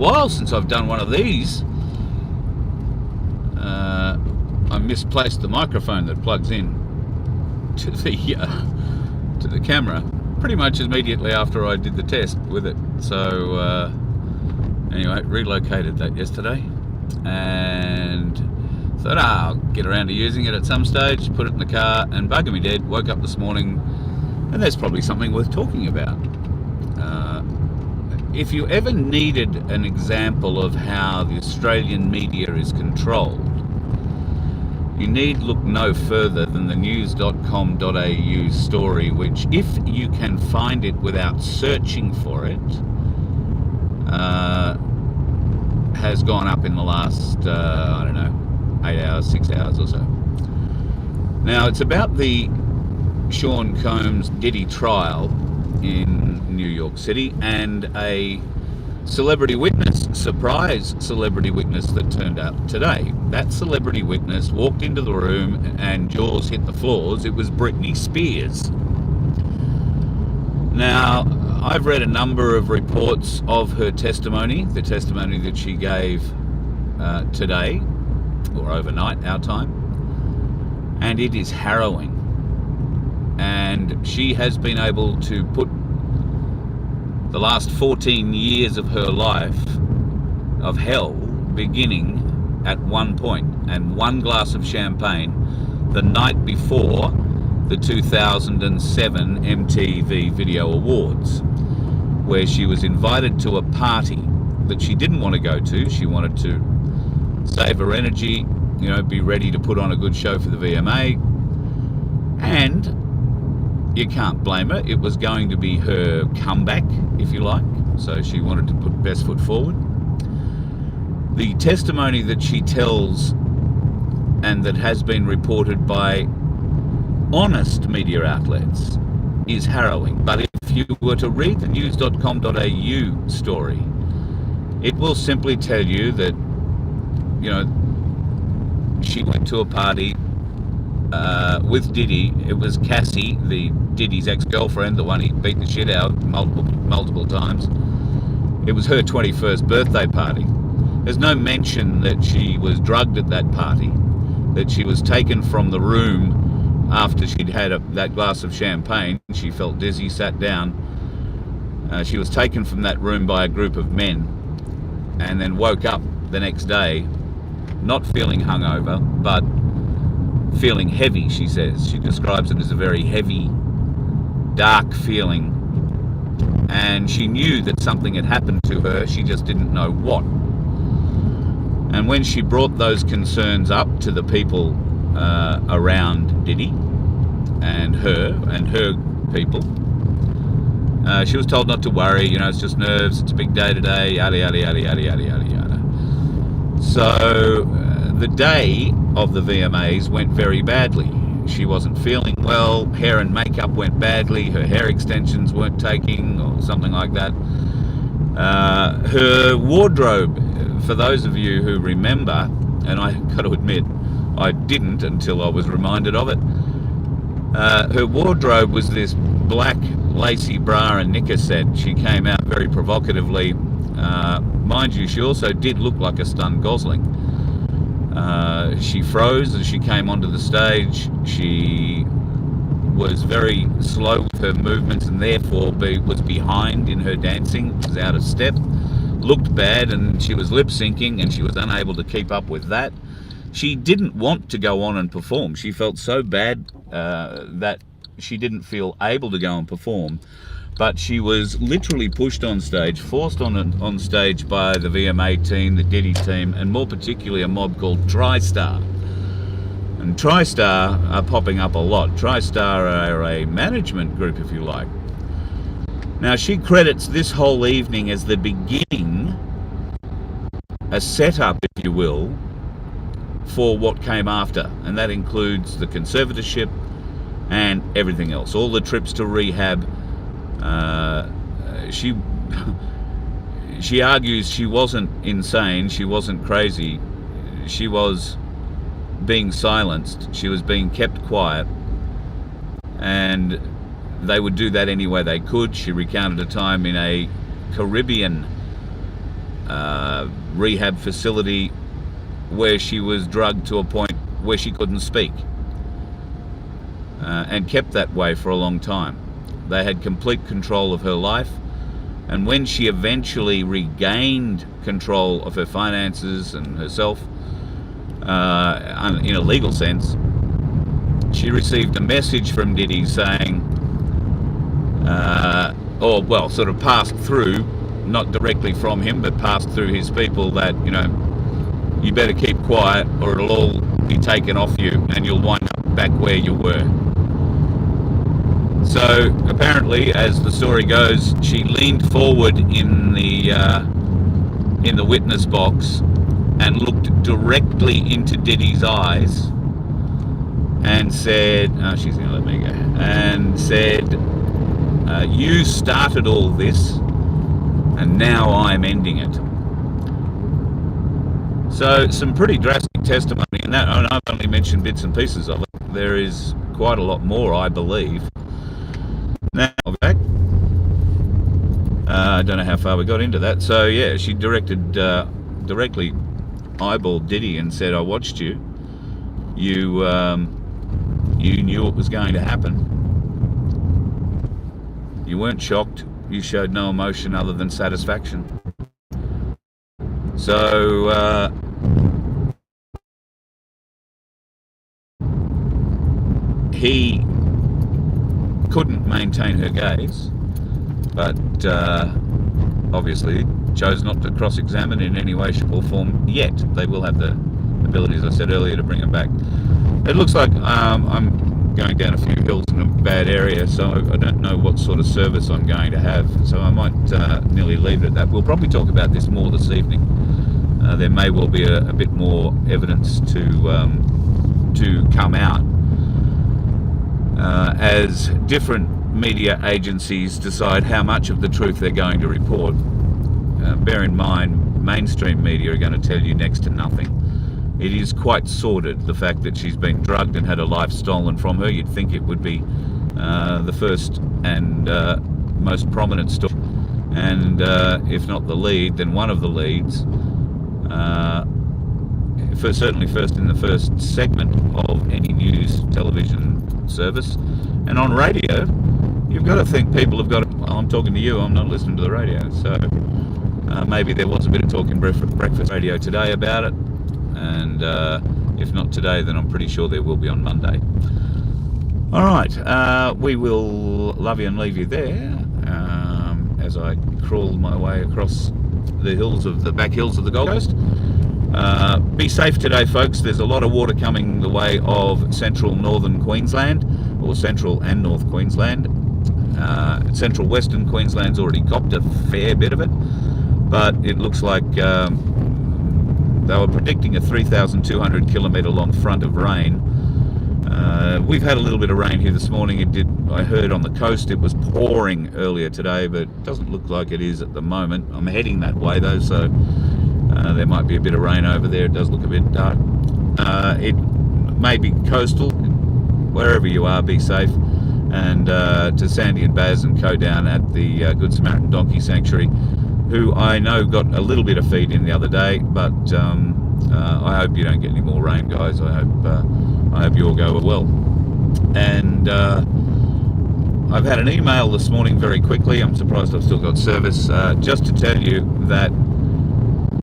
while since I've done one of these. I misplaced the microphone that plugs in to the camera pretty much immediately after I did the test with it. So anyway, relocated that yesterday and thought I'll get around to using it at some stage, put it in the car, and bugger me dead, woke up this morning and there's probably something worth talking about. If you ever needed an example of how the Australian media is controlled, you need look no further than the news.com.au story, which, if you can find it without searching for it, has gone up in the last, 8 hours, 6 hours or so. Now, it's about the Sean Combs Diddy trial in New York City and a celebrity witness, surprise celebrity witness that turned up today. That celebrity witness walked into the room and jaws hit the floors. It was Britney Spears. Now, I've read a number of reports of her testimony, the testimony that she gave today, or overnight, our time, and it is harrowing. And she has been able to put the last 14 years of her life of hell beginning at one point and one glass of champagne the night before the 2007 MTV Video Awards, where she was invited to a party that she didn't want to go to. She wanted to save her energy, be ready to put on a good show for the VMA, and you can't blame her. It was going to be her comeback, if you like, so she wanted to put best foot forward. The testimony that she tells, and that has been reported by honest media outlets, is harrowing. But if you were to read the news.com.au story, it will simply tell you that, she went to a party with Diddy. It was Cassie, Diddy's ex-girlfriend, the one he beat the shit out multiple times. It was her 21st birthday party. There's no mention that she was drugged at that party, that she was taken from the room after she'd had that glass of champagne. She felt dizzy, sat down. She was taken from that room by a group of men and then woke up the next day not feeling hungover, but feeling heavy, she says. She describes it as a very heavy, dark feeling. And she knew that something had happened to her, she just didn't know what. And when she brought those concerns up to the people around Diddy and her people, she was told not to worry, it's just nerves, it's a big day today, yada, yada, yada, yada, yada, yada, yada. So the day of the VMAs went very badly. She wasn't feeling well, hair and makeup went badly, her hair extensions weren't taking, or something like that. Her wardrobe, for those of you who remember, and I got to admit, I didn't until I was reminded of it, her wardrobe was this black lacy bra and knicker set. She came out very provocatively. Mind you, she also did look like a stunned gosling. She froze as she came onto the stage. She was very slow with her movements and therefore was behind in her dancing, was out of step, looked bad, and she was lip syncing and she was unable to keep up with that. She didn't want to go on and perform. She felt so bad that she didn't feel able to go and perform. But she was literally pushed on stage, forced on stage by the VMA team, the Diddy team, and more particularly a mob called TriStar. And TriStar are popping up a lot. TriStar are a management group, if you like. Now, she credits this whole evening as the beginning, a setup, if you will, for what came after. And that includes the conservatorship and everything else, all the trips to rehab. She argues she wasn't insane, she wasn't crazy, she was being silenced, she was being kept quiet, and they would do that any way they could. She recounted a time in a Caribbean rehab facility where she was drugged to a point where she couldn't speak, and kept that way for a long time. They had complete control of her life, and when she eventually regained control of her finances and herself, in a legal sense, she received a message from Diddy saying, sort of passed through, not directly from him, but passed through his people, that, you better keep quiet or it'll all be taken off you and you'll wind up back where you were. So apparently, as the story goes, she leaned forward in the witness box and looked directly into Diddy's eyes and said, "Oh, she's going to let me go," and said, "You started all this, and now I'm ending it." So some pretty drastic testimony, and I've only mentioned bits and pieces of it. There is quite a lot more, I believe. Now, back. I don't know how far we got into that. So yeah, she directly eyeballed Diddy and said, "I watched you. You knew it was going to happen. You weren't shocked. You showed no emotion other than satisfaction." So he couldn't maintain her gaze, but obviously chose not to cross-examine in any way, shape or form yet. They will have the ability, as I said earlier, to bring her back. It looks like I'm going down a few hills in a bad area, so I don't know what sort of service I'm going to have, so I might nearly leave it at that. We'll probably talk about this more this evening. There may well be a bit more evidence to come out as different media agencies decide how much of the truth they're going to report. Bear in mind, mainstream media are going to tell you next to nothing. It is quite sordid, the fact that she's been drugged and had her life stolen from her. You'd think it would be the first and most prominent story, and if not the lead, then one of the leads. Certainly first in the first segment of any news television service. And on radio, you've got to think people have got to, well, I'm talking to you, I'm not listening to the radio, so maybe there was a bit of talk in breakfast radio today about it, and if not today, then I'm pretty sure there will be on Monday. Alright, we will love you and leave you there as I crawl my way across the back hills of the Gold Coast. Be safe today, folks. There's a lot of water coming the way of central northern Queensland, or central and north Queensland. Central western Queensland's already copped a fair bit of it, but it looks like they were predicting a 3,200 kilometre long front of rain. We've had a little bit of rain here this morning. I heard on the coast it was pouring earlier today, but it doesn't look like it is at the moment. I'm heading that way though, so there might be a bit of rain over there. It does look a bit dark. It may be coastal. Wherever you are, be safe. And to Sandy and Baz and co down at the Good Samaritan Donkey Sanctuary, who I know got a little bit of feed in the other day, but I hope you don't get any more rain, guys. I hope you all go well. And I've had an email this morning very quickly. I'm surprised I've still got service, just to tell you that